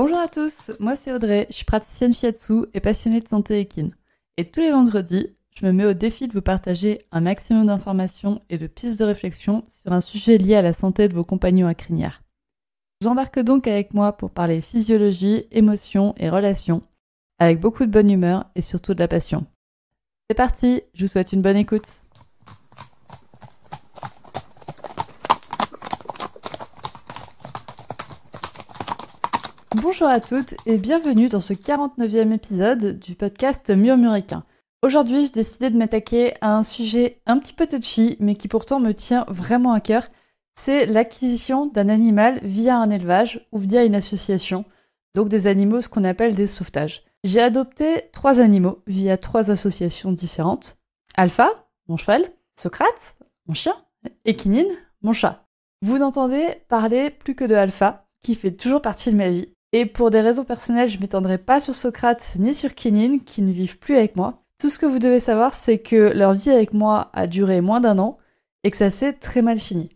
Bonjour à tous, moi c'est Audrey, je suis praticienne shiatsu et passionnée de santé équine. Et tous les vendredis, je me mets au défi de vous partager un maximum d'informations et de pistes de réflexion sur un sujet lié à la santé de vos compagnons à crinière. J'embarque donc avec moi pour parler physiologie, émotions et relations, avec beaucoup de bonne humeur et surtout de la passion. C'est parti, je vous souhaite une bonne écoute. Bonjour à toutes et bienvenue dans ce 49e épisode du podcast Murmuricain. Aujourd'hui, j'ai décidé de m'attaquer à un sujet un petit peu touchy, mais qui pourtant me tient vraiment à cœur. C'est l'acquisition d'un animal via un élevage ou via une association, donc des animaux, ce qu'on appelle des sauvetages. J'ai adopté 3 animaux via 3 associations différentes. Alpha, mon cheval, Socrate, mon chien, et Kinine, mon chat. Vous n'entendez parler plus que de Alpha, qui fait toujours partie de ma vie. Et pour des raisons personnelles, je ne m'étendrai pas sur Socrate ni sur Kinine, qui ne vivent plus avec moi. Tout ce que vous devez savoir, c'est que leur vie avec moi a duré moins d'1 an et que ça s'est très mal fini.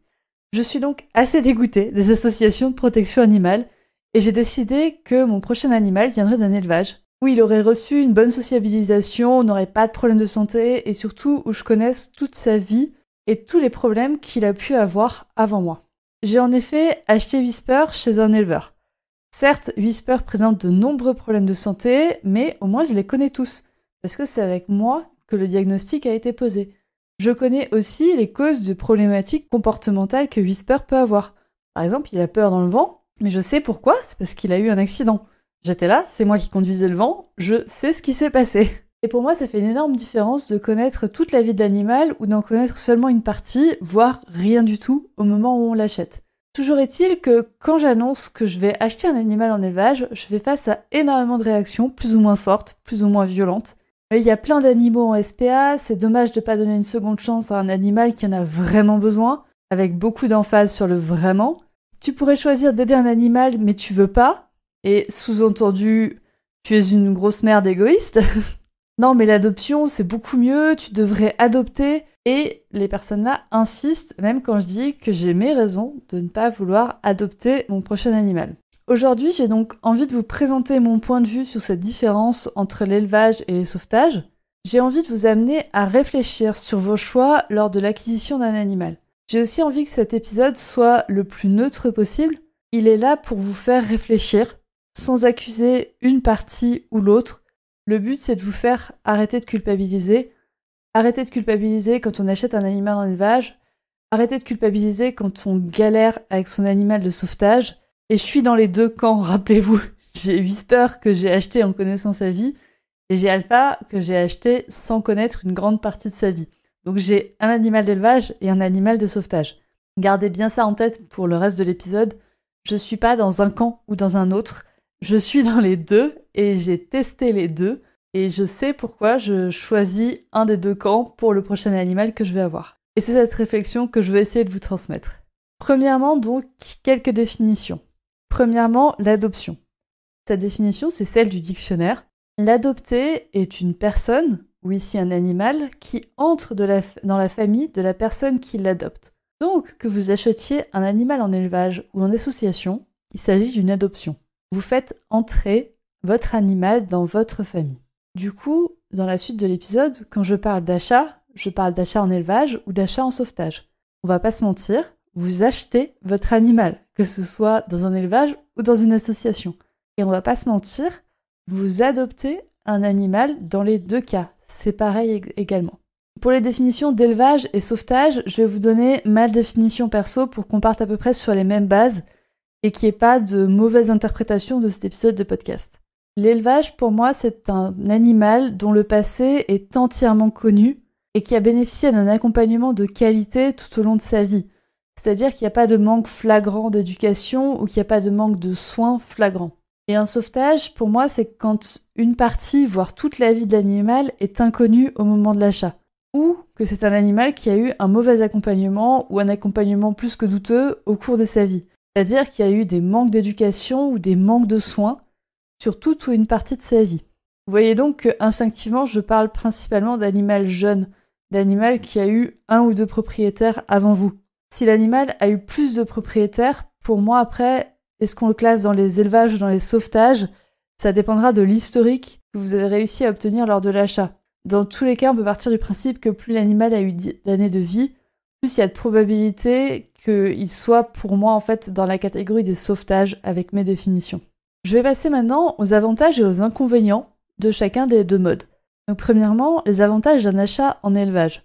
Je suis donc assez dégoûtée des associations de protection animale et j'ai décidé que mon prochain animal viendrait d'un élevage où il aurait reçu une bonne sociabilisation, n'aurait pas de problème de santé et surtout où je connaisse toute sa vie et tous les problèmes qu'il a pu avoir avant moi. J'ai en effet acheté Whisper chez un éleveur. Certes, Whisper présente de nombreux problèmes de santé, mais au moins je les connais tous, parce que c'est avec moi que le diagnostic a été posé. Je connais aussi les causes de problématiques comportementales que Whisper peut avoir. Par exemple, il a peur dans le vent, mais je sais pourquoi, c'est parce qu'il a eu un accident. J'étais là, c'est moi qui conduisais le vent, je sais ce qui s'est passé. Et pour moi, ça fait une énorme différence de connaître toute la vie de l'animal ou d'en connaître seulement une partie, voire rien du tout, au moment où on l'achète. Toujours est-il que quand j'annonce que je vais acheter un animal en élevage, je fais face à énormément de réactions, plus ou moins fortes, plus ou moins violentes. Il y a plein d'animaux en SPA, c'est dommage de ne pas donner une seconde chance à un animal qui en a vraiment besoin, avec beaucoup d'emphase sur le vraiment. Tu pourrais choisir d'aider un animal, mais tu veux pas, et sous-entendu, tu es une grosse merde égoïste. Non, mais l'adoption, c'est beaucoup mieux, tu devrais adopter. Et les personnes-là insistent, même quand je dis que j'ai mes raisons de ne pas vouloir adopter mon prochain animal. Aujourd'hui, j'ai donc envie de vous présenter mon point de vue sur cette différence entre l'élevage et les sauvetages. J'ai envie de vous amener à réfléchir sur vos choix lors de l'acquisition d'un animal. J'ai aussi envie que cet épisode soit le plus neutre possible. Il est là pour vous faire réfléchir, sans accuser une partie ou l'autre. Le but, c'est de vous faire arrêter de culpabiliser. Arrêtez de culpabiliser quand on achète un animal en élevage. Arrêtez de culpabiliser quand on galère avec son animal de sauvetage. Et je suis dans les 2 camps, rappelez-vous. J'ai Whisper que j'ai acheté en connaissant sa vie. Et j'ai Alpha que j'ai acheté sans connaître une grande partie de sa vie. Donc j'ai un animal d'élevage et un animal de sauvetage. Gardez bien ça en tête pour le reste de l'épisode. Je suis pas dans un camp ou dans un autre. Je suis dans les 2 et j'ai testé les 2. Et je sais pourquoi je choisis un des 2 camps pour le prochain animal que je vais avoir. Et c'est cette réflexion que je vais essayer de vous transmettre. Premièrement, donc, quelques définitions. Premièrement, l'adoption. Cette définition, c'est celle du dictionnaire. L'adopté est une personne, ou ici un animal, qui entre dans la famille de la personne qui l'adopte. Donc, que vous achetiez un animal en élevage ou en association, il s'agit d'une adoption. Vous faites entrer votre animal dans votre famille. Du coup, dans la suite de l'épisode, quand je parle d'achat en élevage ou d'achat en sauvetage. On va pas se mentir, vous achetez votre animal, que ce soit dans un élevage ou dans une association. Et on va pas se mentir, vous adoptez un animal dans les 2 cas. C'est pareil également. Pour les définitions d'élevage et sauvetage, je vais vous donner ma définition perso pour qu'on parte à peu près sur les mêmes bases et qu'il n'y ait pas de mauvaise interprétation de cet épisode de podcast. L'élevage, pour moi, c'est un animal dont le passé est entièrement connu et qui a bénéficié d'un accompagnement de qualité tout au long de sa vie. C'est-à-dire qu'il n'y a pas de manque flagrant d'éducation ou qu'il n'y a pas de manque de soins flagrants. Et un sauvetage, pour moi, c'est quand une partie, voire toute la vie de l'animal est inconnue au moment de l'achat. Ou que c'est un animal qui a eu un mauvais accompagnement ou un accompagnement plus que douteux au cours de sa vie. C'est-à-dire qu'il y a eu des manques d'éducation ou des manques de soins sur toute ou une partie de sa vie. Vous voyez donc que instinctivement, je parle principalement d'animal jeune, d'animal qui a eu 1 ou 2 propriétaires avant vous. Si l'animal a eu plus de propriétaires, pour moi après, Est-ce qu'on le classe dans les élevages ou dans les sauvetages? Ça dépendra de l'historique que vous avez réussi à obtenir lors de l'achat. Dans tous les cas, on peut partir du principe que plus l'animal a eu d'années de vie, plus il y a de probabilité qu'il soit pour moi en fait dans la catégorie des sauvetages avec mes définitions. Je vais passer maintenant aux avantages et aux inconvénients de chacun des deux modes. Donc premièrement, les avantages d'un achat en élevage.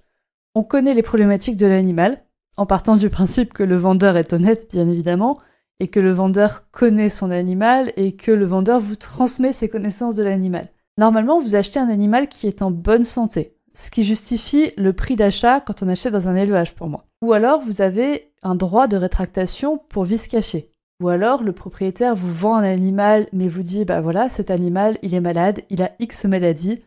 On connaît les problématiques de l'animal, en partant du principe que le vendeur est honnête bien évidemment, et que le vendeur connaît son animal et que le vendeur vous transmet ses connaissances de l'animal. Normalement, vous achetez un animal qui est en bonne santé, ce qui justifie le prix d'achat quand on achète dans un élevage pour moi. Ou alors, vous avez un droit de rétractation pour vice caché. Ou alors, le propriétaire vous vend un animal, mais vous dit, bah voilà, cet animal, il est malade, il a X maladies,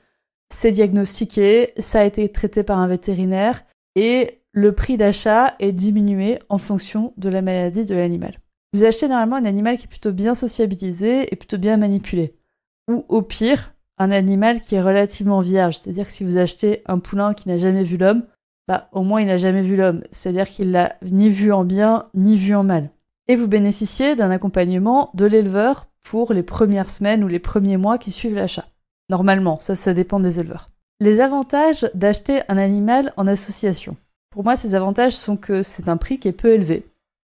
c'est diagnostiqué, ça a été traité par un vétérinaire, et le prix d'achat est diminué en fonction de la maladie de l'animal. Vous achetez normalement un animal qui est plutôt bien sociabilisé et plutôt bien manipulé. Ou au pire, un animal qui est relativement vierge. C'est-à-dire que si vous achetez un poulain qui n'a jamais vu l'homme, bah au moins il n'a jamais vu l'homme. C'est-à-dire qu'il l'a ni vu en bien, ni vu en mal. Et vous bénéficiez d'un accompagnement de l'éleveur pour les premières semaines ou les premiers mois qui suivent l'achat. Normalement, ça dépend des éleveurs. Les avantages d'acheter un animal en association. Pour moi, ces avantages sont que c'est un prix qui est peu élevé.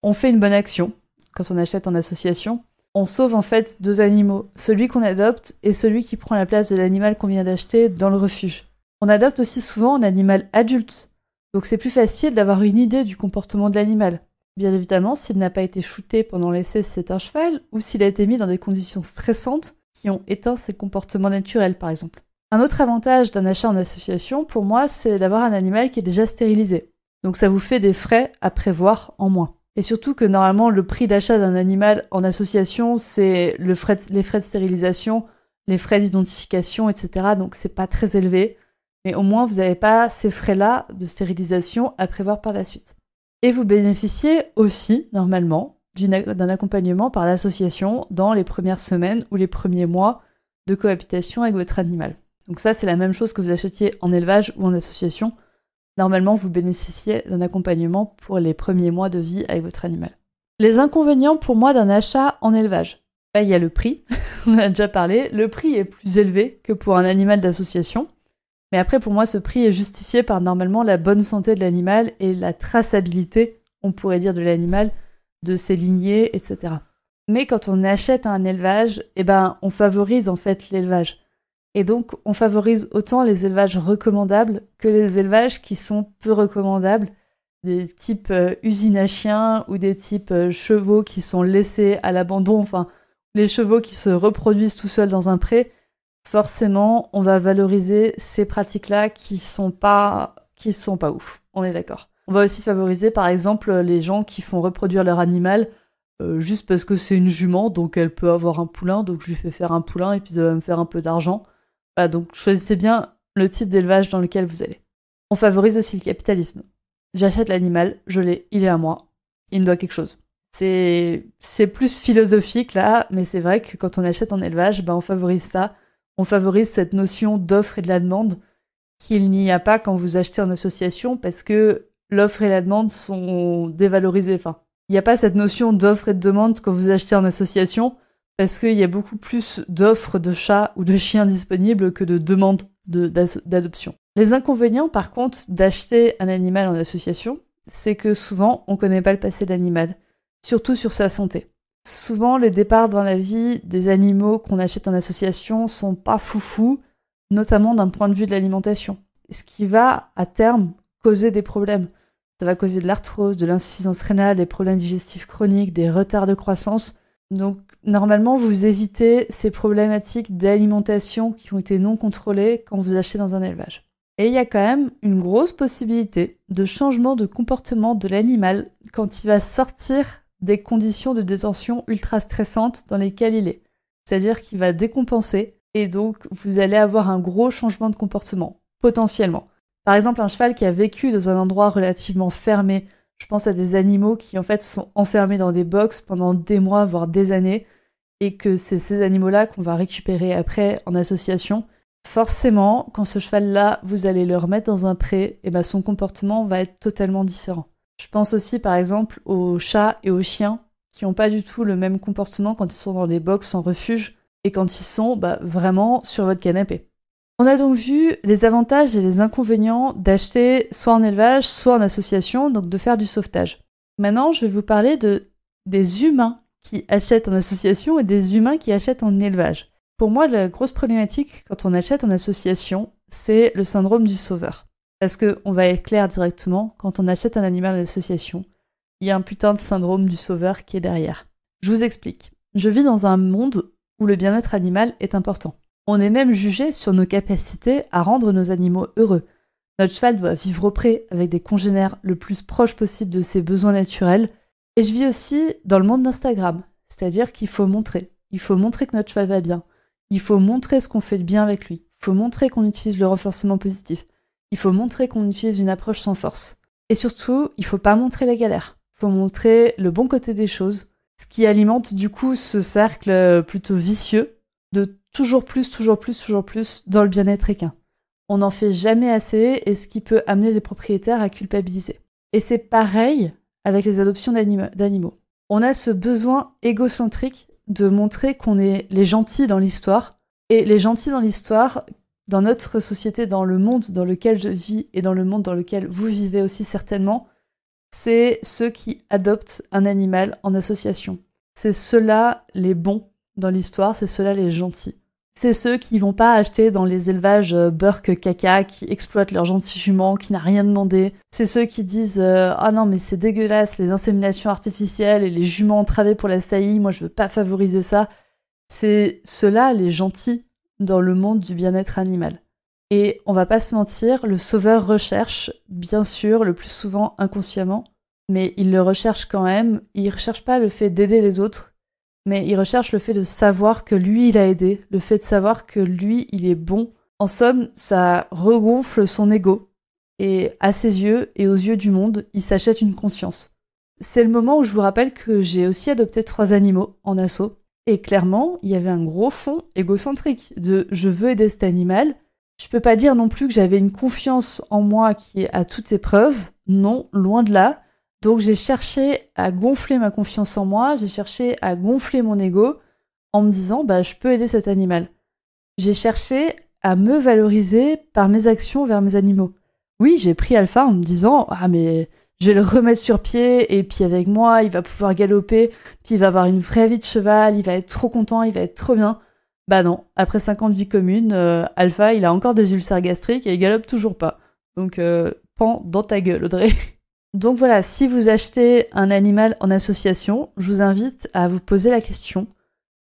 On fait une bonne action quand on achète en association. On sauve en fait deux animaux, celui qu'on adopte et celui qui prend la place de l'animal qu'on vient d'acheter dans le refuge. On adopte aussi souvent un animal adulte, donc c'est plus facile d'avoir une idée du comportement de l'animal. Bien évidemment, s'il n'a pas été shooté pendant l'essai, c'est un cheval, ou s'il a été mis dans des conditions stressantes qui ont éteint ses comportements naturels, par exemple. Un autre avantage d'un achat en association, pour moi, c'est d'avoir un animal qui est déjà stérilisé. Donc ça vous fait des frais à prévoir en moins. Et surtout que normalement, le prix d'achat d'un animal en association, c'est les frais de stérilisation, les frais d'identification, etc. Donc c'est pas très élevé. Mais au moins, vous n'avez pas ces frais-là de stérilisation à prévoir par la suite. Et vous bénéficiez aussi, normalement, d'un accompagnement par l'association dans les premières semaines ou les premiers mois de cohabitation avec votre animal. Donc ça, c'est la même chose que vous achetiez en élevage ou en association. Normalement, vous bénéficiez d'un accompagnement pour les premiers mois de vie avec votre animal. Les inconvénients pour moi d'un achat en élevage. Là, il y a le prix, on en a déjà parlé. Le prix est plus élevé que pour un animal d'association. Mais après, pour moi, ce prix est justifié par normalement la bonne santé de l'animal et la traçabilité, on pourrait dire, de l'animal, de ses lignées, etc. Mais quand on achète un élevage, on favorise en fait l'élevage. Et donc, on favorise autant les élevages recommandables que les élevages qui sont peu recommandables, des types usines à chiens ou des types chevaux qui sont laissés à l'abandon, enfin, les chevaux qui se reproduisent tout seuls dans un pré. Forcément, on va valoriser ces pratiques-là qui sont pas ouf, on est d'accord. On va aussi favoriser, par exemple, les gens qui font reproduire leur animal juste parce que c'est une jument, donc elle peut avoir un poulain, donc je lui fais faire un poulain et puis ça va me faire un peu d'argent. Voilà, donc choisissez bien le type d'élevage dans lequel vous allez. On favorise aussi le capitalisme. J'achète l'animal, je l'ai, il est à moi, il me doit quelque chose. C'est plus philosophique là, mais c'est vrai que quand on achète en élevage, on favorise ça. On favorise cette notion d'offre et de la demande qu'il n'y a pas quand vous achetez en association parce que l'offre et la demande sont dévalorisées. Enfin, il n'y a pas cette notion d'offre et de demande quand vous achetez en association parce qu'il y a beaucoup plus d'offres de chats ou de chiens disponibles que de demandes d'adoption. Les inconvénients, par contre, d'acheter un animal en association, c'est que souvent, on ne connaît pas le passé de l'animal, surtout sur sa santé. Souvent, les départs dans la vie des animaux qu'on achète en association sont pas foufous, notamment d'un point de vue de l'alimentation. Ce qui va, à terme, causer des problèmes. Ça va causer de l'arthrose, de l'insuffisance rénale, des problèmes digestifs chroniques, des retards de croissance. Donc, normalement, vous évitez ces problématiques d'alimentation qui ont été non contrôlées quand vous achetez dans un élevage. Et il y a quand même une grosse possibilité de changement de comportement de l'animal quand il va sortir des conditions de détention ultra stressantes dans lesquelles il est. C'est-à-dire qu'il va décompenser et donc vous allez avoir un gros changement de comportement, potentiellement. Par exemple, un cheval qui a vécu dans un endroit relativement fermé, je pense à des animaux qui en fait sont enfermés dans des box pendant des mois, voire des années, et que c'est ces animaux-là qu'on va récupérer après en association. Forcément, quand ce cheval-là, vous allez le remettre dans un pré, et son comportement va être totalement différent. Je pense aussi par exemple aux chats et aux chiens qui n'ont pas du tout le même comportement quand ils sont dans des box en refuge et quand ils sont vraiment sur votre canapé. On a donc vu les avantages et les inconvénients d'acheter soit en élevage, soit en association, donc de faire du sauvetage. Maintenant, je vais vous parler des humains qui achètent en association et des humains qui achètent en élevage. Pour moi, la grosse problématique quand on achète en association, c'est le syndrome du sauveur. Parce qu'on va être clair directement, quand on achète un animal en association, il y a un putain de syndrome du sauveur qui est derrière. Je vous explique. Je vis dans un monde où le bien-être animal est important. On est même jugé sur nos capacités à rendre nos animaux heureux. Notre cheval doit vivre au pré avec des congénères le plus proche possible de ses besoins naturels. Et je vis aussi dans le monde d'Instagram. C'est-à-dire qu'il faut montrer. Il faut montrer que notre cheval va bien. Il faut montrer ce qu'on fait de bien avec lui. Il faut montrer qu'on utilise le renforcement positif. Il faut montrer qu'on utilise une approche sans force. Et surtout, il faut pas montrer les galères. Il faut montrer le bon côté des choses, ce qui alimente du coup ce cercle plutôt vicieux de toujours plus dans le bien-être équin. On n'en fait jamais assez et ce qui peut amener les propriétaires à culpabiliser. Et c'est pareil avec les adoptions d'animaux. On a ce besoin égocentrique de montrer qu'on est les gentils dans l'histoire. Et les gentils dans l'histoire, dans notre société, dans le monde dans lequel je vis et dans le monde dans lequel vous vivez aussi certainement, c'est ceux qui adoptent un animal en association. C'est ceux-là les bons dans l'histoire, c'est ceux-là les gentils. C'est ceux qui vont pas acheter dans les élevages burk caca, qui exploitent leur gentil jument, qui n'a rien demandé. C'est ceux qui disent ah non mais c'est dégueulasse, les inséminations artificielles et les juments entravés pour la saillie, moi je veux pas favoriser ça. C'est ceux-là les gentils dans le monde du bien-être animal. Et on va pas se mentir, le sauveur recherche, bien sûr, le plus souvent inconsciemment, mais il le recherche quand même. Il recherche pas le fait d'aider les autres, mais il recherche le fait de savoir que lui, il a aidé, le fait de savoir que lui, il est bon. En somme, ça regonfle son ego. Et à ses yeux et aux yeux du monde, il s'achète une conscience. C'est le moment où je vous rappelle que j'ai aussi adopté 3 animaux en asso. Et clairement, il y avait un gros fond égocentrique de « je veux aider cet animal ». Je peux pas dire non plus que j'avais une confiance en moi qui est à toute épreuve. Non, loin de là. Donc j'ai cherché à gonfler ma confiance en moi, j'ai cherché à gonfler mon ego en me disant je peux aider cet animal. J'ai cherché à me valoriser par mes actions vers mes animaux. Oui, j'ai pris Alpha en me disant ah mais je vais le remettre sur pied et puis avec moi, il va pouvoir galoper, puis il va avoir une vraie vie de cheval, il va être trop content, il va être trop bien. Bah non, après 5 ans de vie commune, Alpha, il a encore des ulcères gastriques et il galope toujours pas. Donc, pan dans ta gueule, Audrey. Donc voilà, si vous achetez un animal en association, je vous invite à vous poser la question,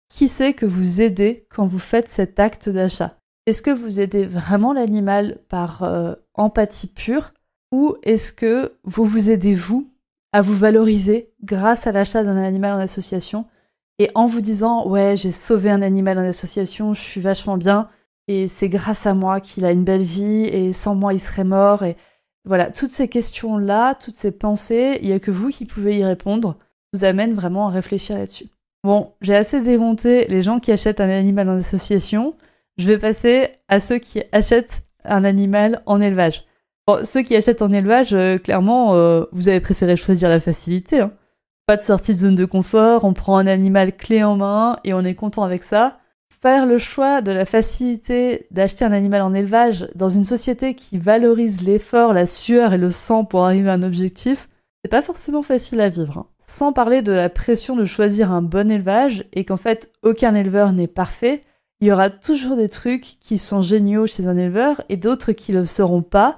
qui c'est que vous aidez quand vous faites cet acte d'achat ? Est-ce que vous aidez vraiment l'animal par empathie pure ou est-ce que vous vous aidez vous à vous valoriser grâce à l'achat d'un animal en association et en vous disant « ouais, j'ai sauvé un animal en association, je suis vachement bien et c'est grâce à moi qu'il a une belle vie et sans moi il serait mort » et voilà, toutes ces questions-là, toutes ces pensées, il n'y a que vous qui pouvez y répondre, vous amène vraiment à réfléchir là-dessus. Bon, j'ai assez démonté les gens qui achètent un animal en association, je vais passer à ceux qui achètent un animal en élevage. Bon, ceux qui achètent en élevage, clairement, vous avez préféré choisir la facilité, hein. Pas de sortie de zone de confort, on prend un animal clé en main et on est content avec ça. Faire le choix de la facilité d'acheter un animal en élevage dans une société qui valorise l'effort, la sueur et le sang pour arriver à un objectif, c'est pas forcément facile à vivre, hein. Sans parler de la pression de choisir un bon élevage et qu'en fait aucun éleveur n'est parfait, il y aura toujours des trucs qui sont géniaux chez un éleveur et d'autres qui le seront pas.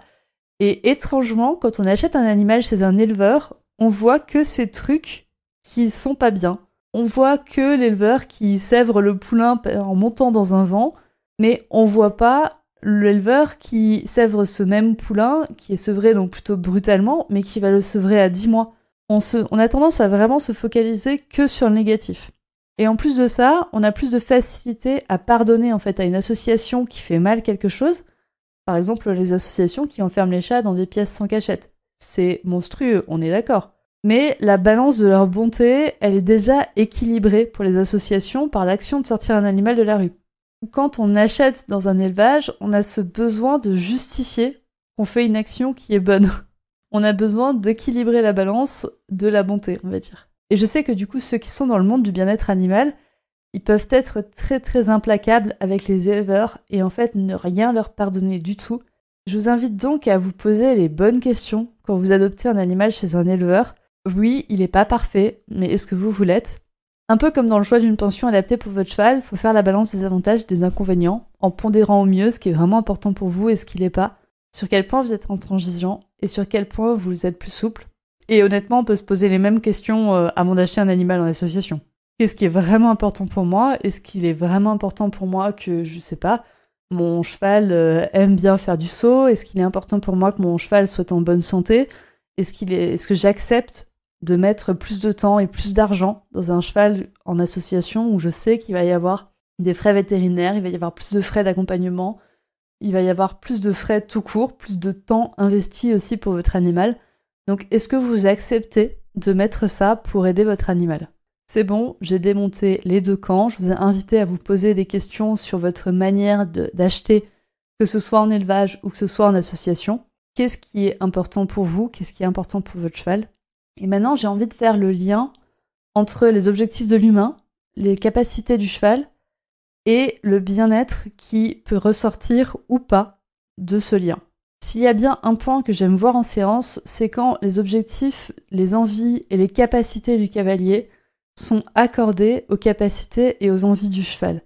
Et étrangement, quand on achète un animal chez un éleveur, on voit que ces trucs qui sont pas bien. On voit que l'éleveur qui sèvre le poulain en montant dans un vent, mais on voit pas l'éleveur qui sèvre ce même poulain, qui est sevré donc plutôt brutalement, mais qui va le sevrer à 10 mois. On a tendance à vraiment se focaliser que sur le négatif. Et en plus de ça, on a plus de facilité à pardonner en fait à une association qui fait mal quelque chose. Par exemple, les associations qui enferment les chats dans des pièces sans cachette. C'est monstrueux, on est d'accord. Mais la balance de leur bonté, elle est déjà équilibrée pour les associations par l'action de sortir un animal de la rue. Quand on achète dans un élevage, on a ce besoin de justifier qu'on fait une action qui est bonne. On a besoin d'équilibrer la balance de la bonté, on va dire. Et je sais que du coup, ceux qui sont dans le monde du bien-être animal, ils peuvent être très très implacables avec les éleveurs et en fait ne rien leur pardonner du tout. Je vous invite donc à vous poser les bonnes questions quand vous adoptez un animal chez un éleveur. Oui, il n'est pas parfait, mais est-ce que vous l'êtes ? Un peu comme dans le choix d'une pension adaptée pour votre cheval, il faut faire la balance des avantages et des inconvénients, en pondérant au mieux ce qui est vraiment important pour vous et ce qui l'est pas, sur quel point vous êtes intransigeant et sur quel point vous êtes plus souple. Et honnêtement, on peut se poser les mêmes questions avant d'acheter un animal en association. Qu'est-ce qui est vraiment important pour moi ? Est-ce qu'il est vraiment important pour moi que, je sais pas, mon cheval aime bien faire du saut ? Est-ce qu'il est important pour moi que mon cheval soit en bonne santé ? Est-ce que j'accepte de mettre plus de temps et plus d'argent dans un cheval en association où je sais qu'il va y avoir des frais vétérinaires, il va y avoir plus de frais d'accompagnement, il va y avoir plus de frais tout court, plus de temps investi aussi pour votre animal. Donc est-ce que vous acceptez de mettre ça pour aider votre animal ? C'est bon, j'ai démonté les deux camps, je vous ai invité à vous poser des questions sur votre manière d'acheter, que ce soit en élevage ou que ce soit en association. Qu'est-ce qui est important pour vous ? Qu'est-ce qui est important pour votre cheval ? Et maintenant, j'ai envie de faire le lien entre les objectifs de l'humain, les capacités du cheval et le bien-être qui peut ressortir ou pas de ce lien. S'il y a bien un point que j'aime voir en séance, c'est quand les objectifs, les envies et les capacités du cavalier sont accordés aux capacités et aux envies du cheval.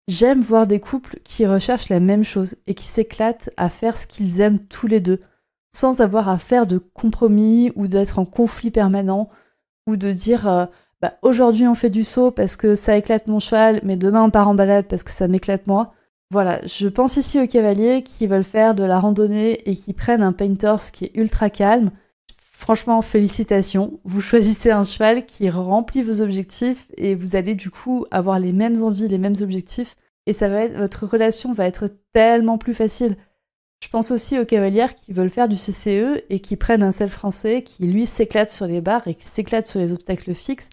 J'aime voir des couples qui recherchent la même chose et qui s'éclatent à faire ce qu'ils aiment tous les deux, sans avoir à faire de compromis ou d'être en conflit permanent ou de dire aujourd'hui on fait du saut parce que ça éclate mon cheval, mais demain on part en balade parce que ça m'éclate moi. Voilà, je pense ici aux cavaliers qui veulent faire de la randonnée et qui prennent un painter's qui est ultra calme. Franchement, félicitations, vous choisissez un cheval qui remplit vos objectifs et vous allez du coup avoir les mêmes envies, les mêmes objectifs et votre relation va être tellement plus facile. Je pense aussi aux cavalières qui veulent faire du CCE et qui prennent un selle français qui lui s'éclate sur les barres et qui s'éclate sur les obstacles fixes.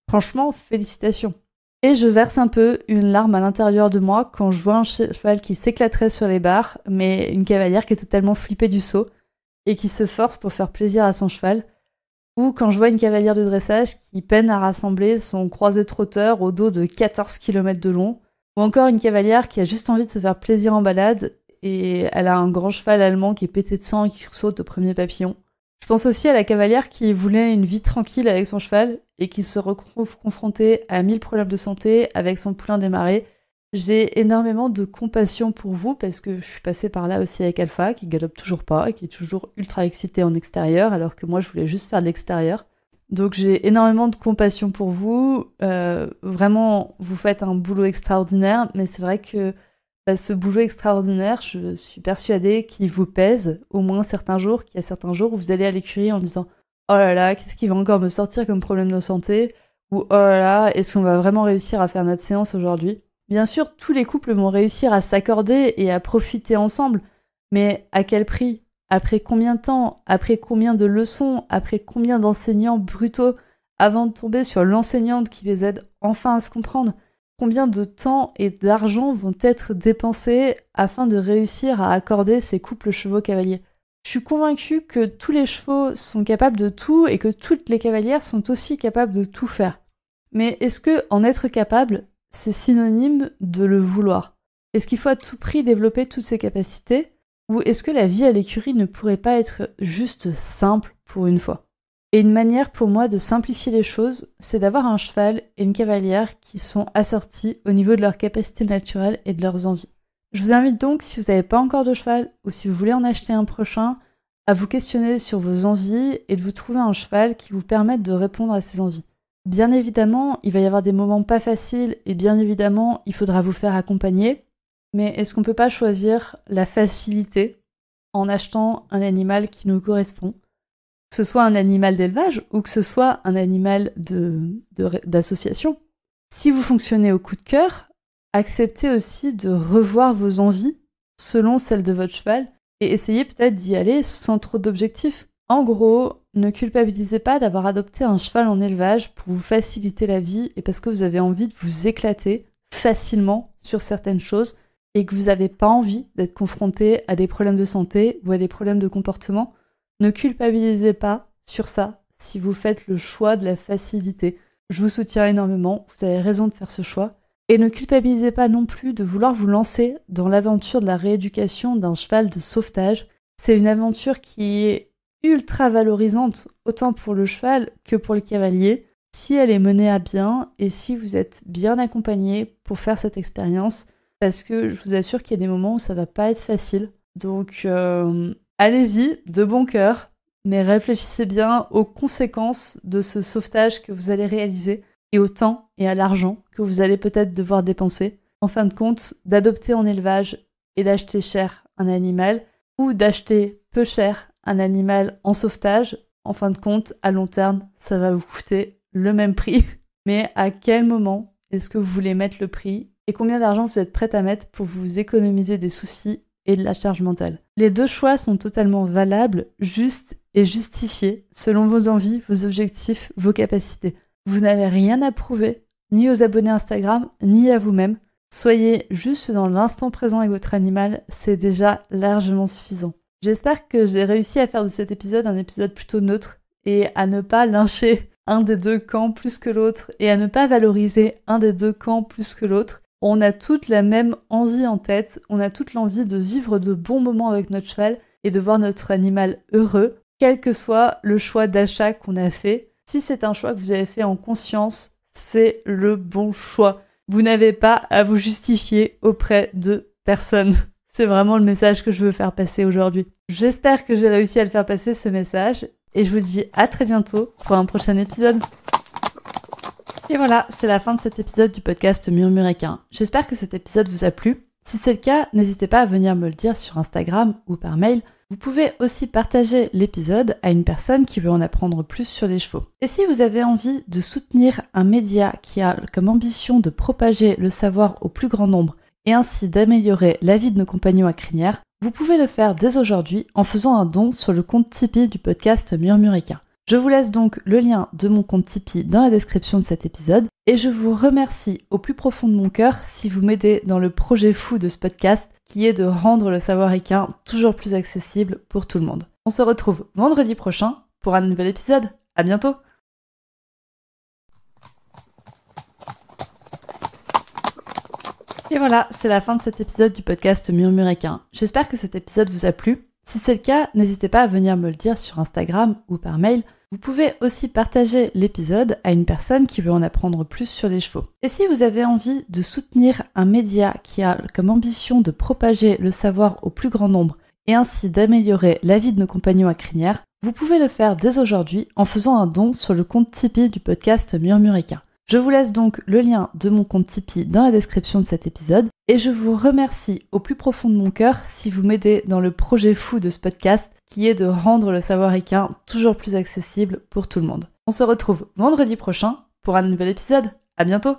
Franchement, félicitations. Et je verse un peu une larme à l'intérieur de moi quand je vois un cheval qui s'éclaterait sur les barres, mais une cavalière qui est totalement flippée du saut et qui se force pour faire plaisir à son cheval. Ou quand je vois une cavalière de dressage qui peine à rassembler son croisé trotteur au dos de 14 km de long. Ou encore une cavalière qui a juste envie de se faire plaisir en balade et elle a un grand cheval allemand qui est pété de sang et qui saute au premier papillon. Je pense aussi à la cavalière qui voulait une vie tranquille avec son cheval et qui se retrouve confrontée à 1000 problèmes de santé avec son poulain démarré. J'ai énormément de compassion pour vous parce que je suis passée par là aussi avec Alpha qui galope toujours pas et qui est toujours ultra excité en extérieur alors que moi je voulais juste faire de l'extérieur. Donc j'ai énormément de compassion pour vous. Vraiment, vous faites un boulot extraordinaire, mais c'est vrai que ce boulot extraordinaire, je suis persuadée qu'il vous pèse au moins certains jours, qu'il y a certains jours où vous allez à l'écurie en disant « Oh là là, qu'est-ce qui va encore me sortir comme problème de santé ?» ou « Oh là là, est-ce qu'on va vraiment réussir à faire notre séance aujourd'hui ?» Bien sûr, tous les couples vont réussir à s'accorder et à profiter ensemble, mais à quel prix ? Après combien de temps ? Après combien de leçons ? Après combien d'enseignants brutaux avant de tomber sur l'enseignante qui les aide enfin à se comprendre ? Combien de temps et d'argent vont être dépensés afin de réussir à accorder ces couples chevaux-cavaliers ? Je suis convaincue que tous les chevaux sont capables de tout et que toutes les cavalières sont aussi capables de tout faire. Mais est-ce que en être capable, c'est synonyme de le vouloir ? Est-ce qu'il faut à tout prix développer toutes ces capacités ? Ou est-ce que la vie à l'écurie ne pourrait pas être juste simple pour une fois ? Et une manière pour moi de simplifier les choses, c'est d'avoir un cheval et une cavalière qui sont assortis au niveau de leurs capacités naturelles et de leurs envies. Je vous invite donc, si vous n'avez pas encore de cheval ou si vous voulez en acheter un prochain, à vous questionner sur vos envies et de vous trouver un cheval qui vous permette de répondre à ces envies. Bien évidemment, il va y avoir des moments pas faciles et bien évidemment, il faudra vous faire accompagner. Mais est-ce qu'on peut pas choisir la facilité en achetant un animal qui nous correspond ? Que ce soit un animal d'élevage ou que ce soit un animal d'association. Si vous fonctionnez au coup de cœur, acceptez aussi de revoir vos envies selon celles de votre cheval et essayez peut-être d'y aller sans trop d'objectifs. En gros, ne culpabilisez pas d'avoir adopté un cheval en élevage pour vous faciliter la vie et parce que vous avez envie de vous éclater facilement sur certaines choses et que vous n'avez pas envie d'être confronté à des problèmes de santé ou à des problèmes de comportement. Ne culpabilisez pas sur ça, si vous faites le choix de la facilité. Je vous soutiens énormément, vous avez raison de faire ce choix. Et ne culpabilisez pas non plus de vouloir vous lancer dans l'aventure de la rééducation d'un cheval de sauvetage. C'est une aventure qui est ultra valorisante, autant pour le cheval que pour le cavalier, si elle est menée à bien et si vous êtes bien accompagné pour faire cette expérience, parce que je vous assure qu'il y a des moments où ça va pas être facile. Donc allez-y, de bon cœur, mais réfléchissez bien aux conséquences de ce sauvetage que vous allez réaliser et au temps et à l'argent que vous allez peut-être devoir dépenser. En fin de compte, d'adopter en élevage et d'acheter cher un animal ou d'acheter peu cher un animal en sauvetage, en fin de compte, à long terme, ça va vous coûter le même prix. Mais à quel moment est-ce que vous voulez mettre le prix et combien d'argent vous êtes prête à mettre pour vous économiser des soucis et de la charge mentale? Les deux choix sont totalement valables, justes et justifiés selon vos envies, vos objectifs, vos capacités. Vous n'avez rien à prouver, ni aux abonnés Instagram, ni à vous-même. Soyez juste dans l'instant présent avec votre animal, c'est déjà largement suffisant. J'espère que j'ai réussi à faire de cet épisode un épisode plutôt neutre et à ne pas lyncher un des deux camps plus que l'autre et à ne pas valoriser un des deux camps plus que l'autre. On a toute la même envie en tête, on a toute l'envie de vivre de bons moments avec notre cheval et de voir notre animal heureux, quel que soit le choix d'achat qu'on a fait. Si c'est un choix que vous avez fait en conscience, c'est le bon choix. Vous n'avez pas à vous justifier auprès de personne. C'est vraiment le message que je veux faire passer aujourd'hui. J'espère que j'ai réussi à le faire passer ce message et je vous dis à très bientôt pour un prochain épisode. Et voilà, c'est la fin de cet épisode du podcast Murmuréquin. J'espère que cet épisode vous a plu. Si c'est le cas, n'hésitez pas à venir me le dire sur Instagram ou par mail. Vous pouvez aussi partager l'épisode à une personne qui veut en apprendre plus sur les chevaux. Et si vous avez envie de soutenir un média qui a comme ambition de propager le savoir au plus grand nombre et ainsi d'améliorer la vie de nos compagnons à crinière, vous pouvez le faire dès aujourd'hui en faisant un don sur le compte Tipeee du podcast Murmuréquin. Je vous laisse donc le lien de mon compte Tipeee dans la description de cet épisode et je vous remercie au plus profond de mon cœur si vous m'aidez dans le projet fou de ce podcast qui est de rendre le savoir équin toujours plus accessible pour tout le monde. On se retrouve vendredi prochain pour un nouvel épisode. À bientôt! Et voilà, c'est la fin de cet épisode du podcast Murmuréquin. J'espère que cet épisode vous a plu. Si c'est le cas, n'hésitez pas à venir me le dire sur Instagram ou par mail. Vous pouvez aussi partager l'épisode à une personne qui veut en apprendre plus sur les chevaux. Et si vous avez envie de soutenir un média qui a comme ambition de propager le savoir au plus grand nombre et ainsi d'améliorer la vie de nos compagnons à crinière, vous pouvez le faire dès aujourd'hui en faisant un don sur le compte Tipeee du podcast Murmuréquin. Je vous laisse donc le lien de mon compte Tipeee dans la description de cet épisode et je vous remercie au plus profond de mon cœur si vous m'aidez dans le projet fou de ce podcast qui est de rendre le savoir équin toujours plus accessible pour tout le monde. On se retrouve vendredi prochain pour un nouvel épisode. À bientôt!